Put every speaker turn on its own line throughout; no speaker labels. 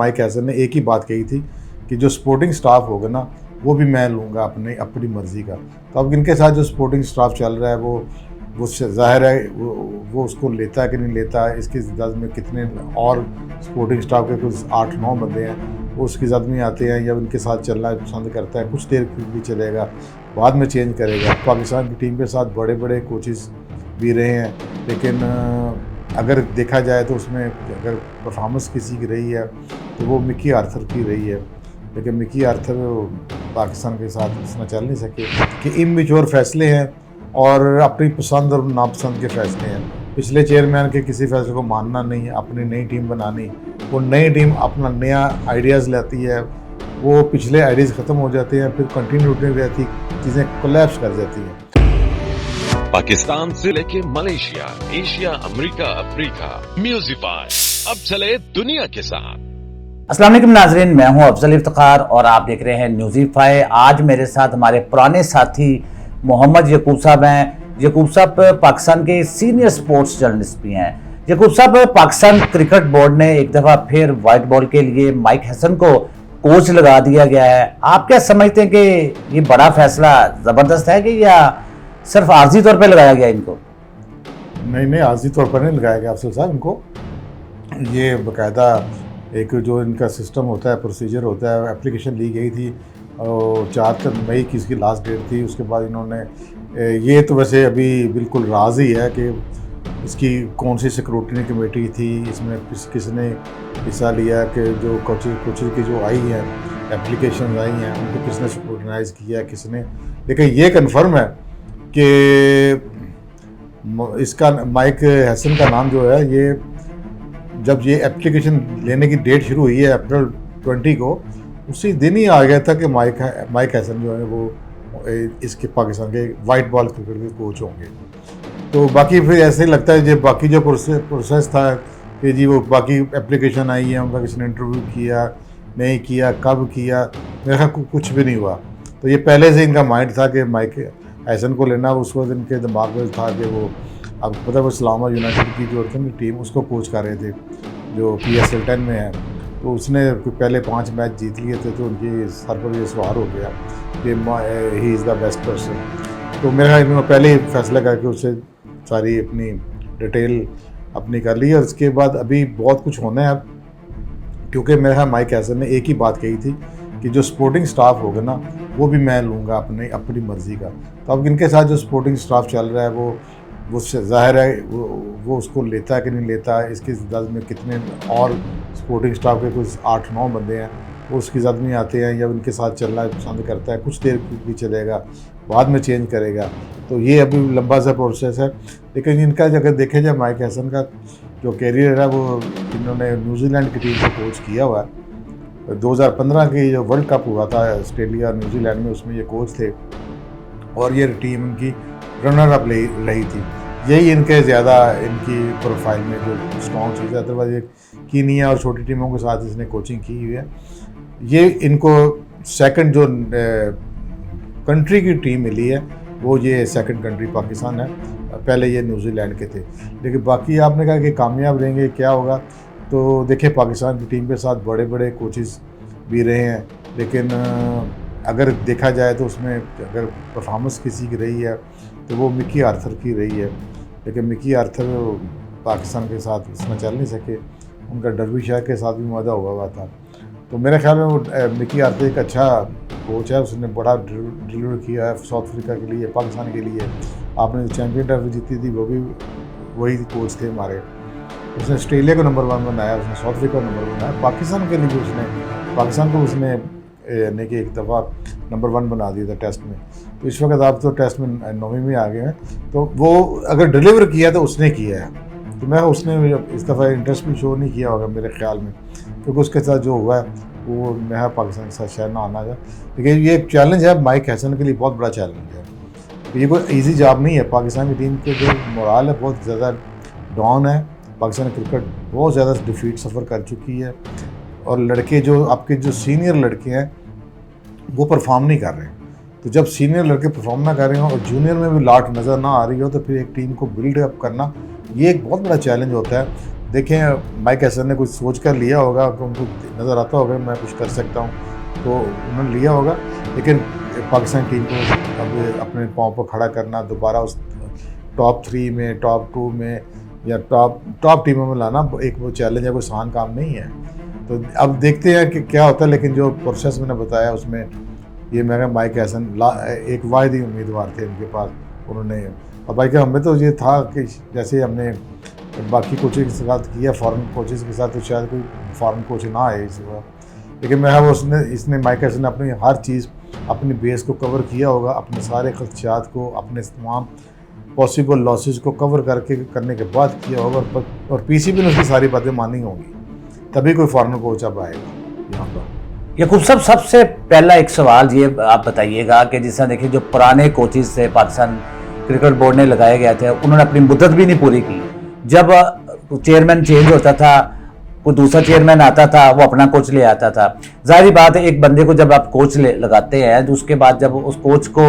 Mic Hesson ने एक ही बात कही थी कि जो स्पोर्टिंग स्टाफ होगा ना वो भी मैं लूँगा अपनी मर्ज़ी का। तो अब इनके साथ जो स्पोर्टिंग स्टाफ चल रहा है वो ज़ाहिर है वो उसको लेता है कि नहीं लेता है, इसकी ज़द में कितने और स्पोर्टिंग स्टाफ के कुछ 8-9 बंदे हैं वो उसकी ज़द में आते हैं या उनके साथ चलना पसंद करता है, कुछ देर भी चलेगा बाद में चेंज करेगा। पाकिस्तान की टीम के साथ बड़े बड़े कोचेस भी रहे हैं, लेकिन अगर देखा जाए तो उसमें अगर परफॉर्मेंस किसी की रही है तो वो मिकी आर्थर की रही है, लेकिन मिकी आर्थर पाकिस्तान के साथ इतना चल नहीं सके कि इमेच्योर फैसले हैं और अपनी पसंद और नापसंद के फैसले हैं। पिछले चेयरमैन के किसी फैसले को मानना नहीं, अपनी नई टीम बनानी, वो नई टीम अपना नया आइडियाज़ लाती है, वो पिछले आइडियाज़ ख़त्म हो जाते हैं, फिर कंटिन्यूटी रहती, चीज़ें कोलैप्स कर जाती हैं।
पाकिस्तान से लेके मलेशिया, एशिया, अमेरिका, अफ्रीका, म्यूजिफाई अब चले दुनिया के साथ।
अस्सलाम वालेकुम नाजरीन, मैं हूं अफजल इफ्तिखार और आप देख रहे हैं न्यूज़ीफाई। आज मेरे साथ हमारे पुराने साथी मोहम्मद यकूब साहब हैं। यकूब साहब पाकिस्तान के सीनियर स्पोर्ट्स जर्नलिस्ट भी हैं। यकूब साहब, पाकिस्तान क्रिकेट बोर्ड ने एक दफ़ा फिर वाइट बॉल के लिए माइक हैसन को कोच लगा दिया गया है। आप क्या समझते हैं कि ये बड़ा फैसला ज़बरदस्त है कि या सिर्फ आर्जी तौर पर लगाया गया इनको?
नहीं, आर्जी तौर पर नहीं लगाया गया अफसर साहब इनको। ये बाकायदा एक जो इनका सिस्टम होता है, प्रोसीजर होता है, एप्लीकेशन ली गई थी और 4 मई की इसकी लास्ट डेट थी। उसके बाद इन्होंने ये तो वैसे अभी बिल्कुल राज ही है कि इसकी कौन सी स्क्रूटनी कमेटी थी, इसमें किसने हिस्सा लिया, कि जो कोचेज की जो आई हैं एप्लीकेशन आई हैं उनको किसने स्क्रूटनाइज किया, किसने। लेकिन ये कन्फर्म है कि इसका माइक हैसन का नाम जो है, ये जब ये एप्लीकेशन लेने की डेट शुरू हुई है अप्रैल 20 को, उसी दिन ही आ गया था कि माइक हैसन जो है वो इसके पाकिस्तान के वाइट बॉल क्रिकेट के कोच होंगे। तो बाकी फिर ऐसे ही लगता है जो बाकी जो प्रोसेस था कि जी वो बाकी एप्लीकेशन आई है, उनका किसी ने इंटरव्यू किया नहीं किया, कब किया, मेरे ख्याल कुछ भी नहीं हुआ। तो ये पहले से इनका माइंड था कि माइक हैसन को लेना। उस वक्त इनके दिमाग में था कि वो अब पता है वो इस्लामाबाद यूनाइटेड की जो होती है ना टीम, उसको कोच कर रहे थे जो PSL 10 में है। तो उसने पहले 5 मैच जीत लिए थे, तो उनकी सर पर ये सवार हो गया कि he is the best person. तो मेरा ख्याल इन्होंने पहले ही फैसला करके उससे सारी अपनी डिटेल अपनी कर ली। और इसके बाद अभी बहुत कुछ होना है अब, क्योंकि मेरा ख्याल माइक हैसन ने एक ही बात कही थी कि जो स्पोर्टिंग स्टाफ होगा ना वो भी मैं लूँगा अपनी मर्ज़ी का। तो अब इनके साथ जो स्पोर्टिंग स्टाफ चल रहा है वो ज़ाहिर है वो उसको लेता है कि नहीं लेता है, इसकी ज़द में कितने और स्पोर्टिंग स्टाफ के कुछ 8-9 बंदे हैं वो उसकी ज़द में आते हैं या उनके साथ चलना पसंद करता है, कुछ देर भी चलेगा बाद में चेंज करेगा। तो ये अभी लंबा सा प्रोसेस है। लेकिन इनका अगर देखे जाए माइक हैसन का जो कैरियर है, वो इन्होंने न्यूजीलैंड की टीम को कोच किया हुआ है। 2015 की जो वर्ल्ड कप हुआ था ऑस्ट्रेलिया और न्यूजीलैंड में, उसमें ये कोच थे और ये टीम इनकी रनर अप रही थी। यही इनके ज़्यादा इनकी प्रोफाइल में जो स्ट्रॉन्ग चीज़ है। अदरवाइज एक कीनिया और छोटी टीमों के साथ इसने कोचिंग की हुई है। ये इनको सेकंड जो कंट्री की टीम मिली है वो ये सेकंड कंट्री पाकिस्तान है। पहले ये न्यूजीलैंड के थे। लेकिन बाकी आपने कहा कि कामयाब रहेंगे क्या होगा, तो देखिए पाकिस्तान की टीम के साथ बड़े बड़े कोचेस भी रहे हैं, लेकिन अगर देखा जाए तो उसमें अगर परफॉर्मेंस किसी की रही है तो वो मिकी आर्थर की रही है। लेकिन मिकी आर्थर पाकिस्तान के साथ इसमें चल नहीं सके, उनका डर्बीशायर के साथ भी मजा हुआ था। तो मेरे ख्याल में वो मिकी आर्थर एक अच्छा कोच है, उसने बड़ा डिलीवर किया है साउथ अफ्रीका के लिए, पाकिस्तान के लिए। आपने चैम्पियन ट्रॉफी जीती थी, वो भी वही कोच थे हमारे। उसने ऑस्ट्रेलिया को नंबर 1 बनाया, उसने साउथ अफ्रीका को नंबर 1 बनाया, पाकिस्तान के लिए पाकिस्तान को उसने यानी कि एक दफ़ा नंबर 1 बना दिया था टेस्ट में। तो इस वक्त आप तो टेस्ट में 9वीं में आ गए हैं, तो वो अगर डिलीवर किया तो उसने किया है। तो मैं उसने इस दफ़ा इंटरेस्ट भी शो नहीं किया होगा मेरे ख्याल में, क्योंकि उसके साथ जो हुआ है वो मैं पाकिस्तान के साथ शायद ना आना जाए। लेकिन ये एक चैलेंज है माइक हैसन के लिए, बहुत बड़ा चैलेंज है। ये कोई ईजी जॉब नहीं है। पाकिस्तान की टीम के जो मोराल है बहुत ज़्यादा डाउन है। पाकिस्तान क्रिकेट बहुत ज़्यादा डिफीट सफ़र कर चुकी है और लड़के जो आपके जो सीनियर लड़के हैं वो परफॉर्म नहीं कर रहे हैं। तो जब सीनियर लड़के परफॉर्म ना कर रहे हो और जूनियर में भी लाट नज़र ना आ रही हो, तो फिर एक टीम को बिल्ड अप करना ये एक बहुत बड़ा चैलेंज होता है। देखें माइक हैसन ने कुछ सोच कर लिया होगा कि उनको नज़र आता होगा मैं कुछ कर सकता हूँ, तो उन्होंने लिया होगा। लेकिन पाकिस्तान टीम को अब अपने पाँव पर खड़ा करना, दोबारा उस टॉप 3 में, टॉप 2 में या टॉप टीमों में लाना एक वो चैलेंज है, कोई आसान काम नहीं है। तो अब देखते हैं कि क्या होता है। लेकिन जो प्रोसेस मैंने बताया उसमें ये मैं माइक हैसन एक वाहिद ही उम्मीदवार थे उनके पास। उन्होंने और भाई का हमें तो ये था कि जैसे हमने बाकी कोचें के साथ किया, फॉरेन कोचेज़ के साथ, तो शायद कोई फॉरेन कोच ना आए इस बार। लेकिन मैं वो इसने माइक हैसन ने अपनी हर चीज़ अपनी बेस को कवर किया होगा, अपने सारे खदशात को, अपने तमाम पॉसिबल लॉसेस को कवर करने के बाद किया होगा। और पीसीबी ने उसकी सारी बातें मानी होंगी, तभी कोई फॉरेन कोच अब आएगा यहाँ पर।
याकूब साहब, सबसे पहला एक सवाल ये आप बताइएगा कि जिस तरह देखिए जो पुराने कोचेज थे पाकिस्तान क्रिकेट बोर्ड ने लगाए गए थे, उन्होंने अपनी मुद्दत भी नहीं पूरी की। जब चेयरमैन चेंज होता था, कोई दूसरा चेयरमैन आता था, वो अपना कोच ले आता था। जाहिर बात है एक बंदे को जब आप कोच लगाते हैं तो उसके बाद जब उस कोच को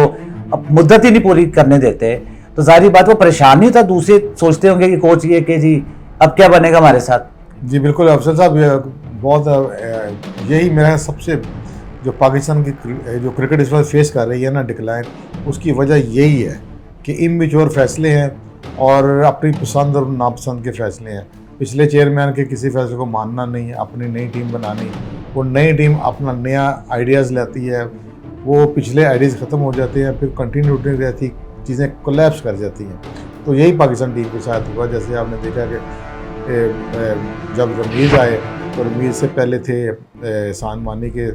अब मुद्दत ही नहीं पूरी करने देते तो जाहिर बात वो परेशान नहीं होता। दूसरे सोचते होंगे कि कोच ये कि जी अब क्या बनेगा हमारे साथ।
जी बिल्कुल अफसर साहब, बहुत यही मेरा सबसे जो पाकिस्तान की जो क्रिकेट इस वक्त फेस कर रही है ना डिक्लाइन, उसकी वजह यही है कि इमेच्योर फैसले हैं और अपनी पसंद और नापसंद के फैसले हैं। पिछले चेयरमैन के किसी फैसले को मानना नहीं है, अपनी नई टीम बनानी, वो नई टीम अपना नया आइडियाज़ लाती है, वो पिछले आइडियाज़ ख़त्म हो जाते हैं, फिर कंटिन्यूटी रहती, चीज़ें कोलैप्स कर जाती हैं। तो यही पाकिस्तान टीम के साथ हुआ। जैसे आपने देखा कि जब रमीज़ आए तो रमीज़ से पहले थे एहसान मानी के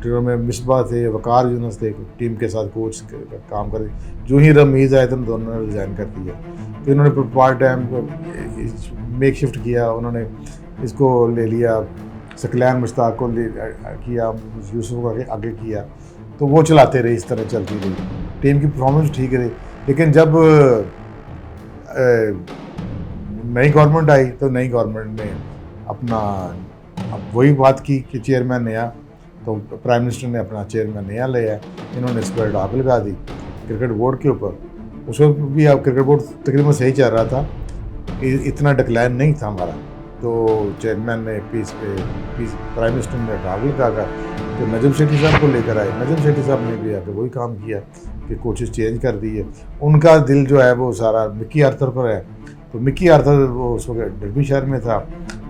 टीमों में मिसबा थे, वकार यूनुस थे टीम के साथ कोच काम कर। जो ही रमीज़ आए तो दोनों ने रिज़ाइन कर दिया। तो इन्होंने पार्ट टाइम मेक शिफ्ट किया, उन्होंने इसको ले लिया, सकलैन मुश्ताक को किया, यूसुफ को आगे किया, तो वो चलाते रहे, इस तरह चलती रही। टीम की परफॉर्मेंस ठीक रही। लेकिन जब नई गवर्नमेंट आई तो नई गवर्नमेंट ने अपना अब वही बात की कि चेयरमैन नया, तो प्राइम मिनिस्टर ने अपना चेयरमैन नया लिया, इन्होंने इस पर डाक लगा दी क्रिकेट बोर्ड के ऊपर। उसको भी अब क्रिकेट बोर्ड तकरीबन सही चल रहा था, इतना डिक्लाइन नहीं था हमारा। तो चेयरमैन ने प्राइम मिनिस्टर ने डाक लगा तो नजम शेट्टी साहब को लेकर आए। नजम शेट्टी साहब ने भी आकर वही काम किया कि कोचेस चेंज कर दिए। उनका दिल जो है वो सारा मिक्की आर्थर पर है। तो मिक्की आर्थर वो उस वक्त डर्बी शहर में था,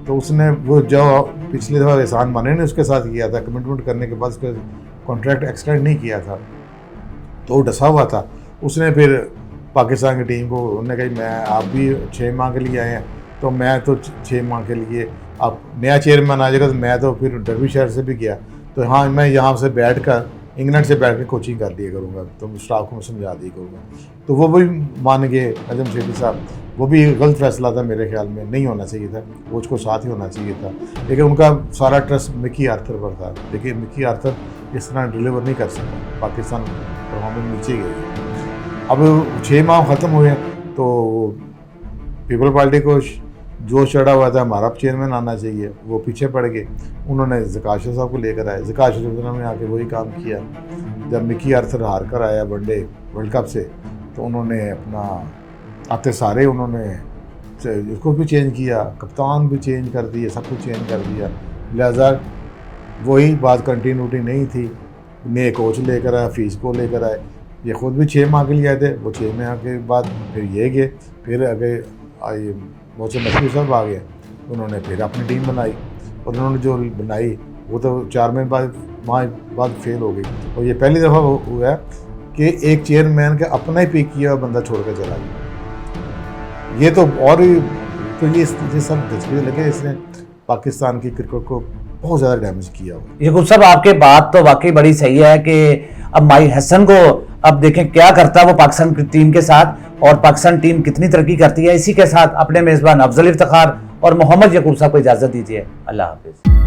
तो उसने वो जो पिछले दफ़ा एहसान मानी ने उसके साथ किया था, कमिटमेंट करने के बाद उसका कॉन्ट्रैक्ट एक्सटेंड नहीं किया था, तो वो डसा हुआ था। उसने फिर पाकिस्तान की टीम को उन्होंने कही मैं आप भी 6 माह के लिए आए हैं, तो मैं तो 6 माह के लिए, अब नया चेयरमैन आ जाएगा तो मैं तो फिर डर्बी शहर से भी गया, तो हाँ मैं यहाँ से बैठ कर इंग्लैंड से बैठ कर कोचिंग कर दिया करूँगा, तो स्टाफ को मैं समझा दिया करूँगा। तो वो भी मान गए नजम शेट्टी साहब। वो भी गलत फैसला था मेरे ख्याल में, नहीं होना चाहिए था, कोच को साथ ही होना चाहिए था। लेकिन उनका सारा ट्रस्ट मिक्की आर्थर पर था। लेकिन मिक्की आर्थर इस तरह डिलीवर नहीं कर सकता, पाकिस्तान परफॉर्मेंस नीचे गई। अब 6 माह ख़त्म हुए तो पीपल पार्टी को जो चढ़ा हुआ था हमारा चेयरमैन आना चाहिए, वो पीछे पड़ गए। उन्होंने ज़कात शरीफ साहब को लेकर आए, ज़कात शरीफ ने आके वही काम किया। जब मिक्की आर्थर हार कर आया वनडे वर्ल्ड कप से, तो उन्होंने अपना आते सारे उन्होंने उसको भी चेंज किया, कप्तान भी चेंज कर दिए, सब कुछ चेंज कर दिया। लिहाजा वही बात कंटिन्यूटी नहीं थी। नए कोच लेकर आए, फीस को लेकर आए। ये ख़ुद भी 6 माह के लिए आए थे, वो 6 माह के बाद फिर ये गए, फिर आगे मोहसिन नकवी साहब आ गए, उन्होंने फिर अपनी टीम बनाई। और उन्होंने जो बनाई वो तो 4 माह बाद फेल हो गई। और ये पहली दफ़ा हुआ है कि एक चेयरमैन का अपना ही पिक किया हुआ बंदा छोड़ कर चला गया। ये तो और तो ये सब तस्वीर लगे, इसने पाकिस्तान की क्रिकेट को बहुत ज़्यादा डैमेज किया हुआ।
याकूब साहब आपके बात तो वाकई बड़ी सही है कि अब माइक हैसन को अब देखें क्या करता है वो पाकिस्तान की टीम के साथ, और पाकिस्तान टीम कितनी तरक्की करती है। इसी के साथ अपने मेज़बान अफजल इफ्तिखार और मोहम्मद याकूब साहब को इजाज़त दीजिए। अल्लाह हाफिज़।